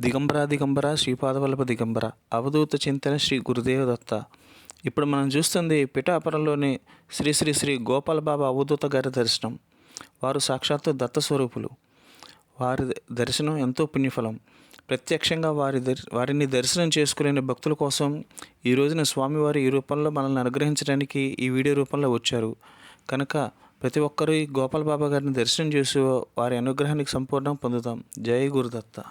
దిగంబర దిగంబర శ్రీపాదవల్లభ దిగంబర అవధూత చింతన శ్రీ గురుదేవ దత్త. ఇప్పుడు మనం చూస్తుంది పిఠాపురంలోని శ్రీ శ్రీ శ్రీ గోపాల బాబా అవధూత గారి దర్శనం. వారు సాక్షాత్తు దత్త స్వరూపులు. వారి దర్శనం ఎంతో పుణ్యఫలం. ప్రత్యక్షంగా వారిని దర్శనం చేసుకునే భక్తుల కోసం ఈ రోజున స్వామివారు ఈ రూపంలో మనల్ని అనుగ్రహించడానికి ఈ వీడియో రూపంలో వచ్చారు. కనుక ప్రతి ఒక్కరూ ఈ గోపాల బాబా గారిని దర్శనం చేసి వారి అనుగ్రహానికి సంపూర్ణం పొందుతాం. జై గురుదత్త.